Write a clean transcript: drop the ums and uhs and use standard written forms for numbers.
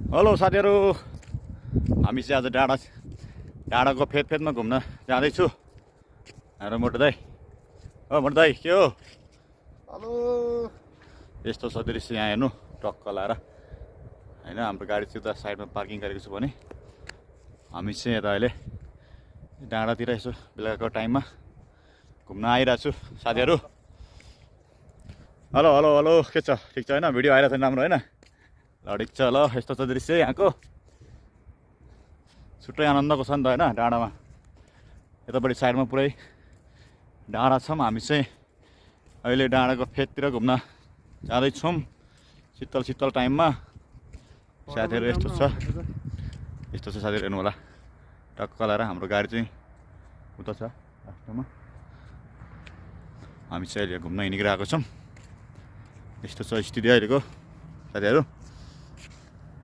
Hello साथीहरू, हामी चाहिँ आज डाँडाको फेदमा घुम्न जाँदैछु। र मोटो दाइ, मोटो दाइ के हो? हेलो। यस्तो छ दृश्य यहाँ हेर्नु, टक्क लाएर होइन। हाम्रो गाडी चाहिँ उता साइडमा पार्किङ गरेको छु भने हामी चाहिँ यता अहिले डाँडातिर यसो बेलुकाको टाइममा घुम्न आइरहेको छु साथीहरू। हेलो हेलो हेलो, के छ? ठिक छ होइन? भिडियो आइरहेको छ राम्रो होइन? ल ठिक छ। ल यस्तो छ दृश्य यहाँको, छुट्टै आनन्दको छ नि त होइन? डाँडामा यतापट्टि साइडमा पुरै डाँडा छौँ। हामी चाहिँ अहिले डाँडाको फेदतिर घुम्न जाँदैछौँ शीतल शीतल टाइममा। साथीहरू यस्तो छ साथीहरू, हेर्नु होला टक्क लाएर हाम्रो गाडी चाहिँ उता छ लास्टमा। हामी चाहिँ अहिले घुम्न हिँडिरहेको छौँ। यस्तो छ स्थिति अहिलेको साथीहरू।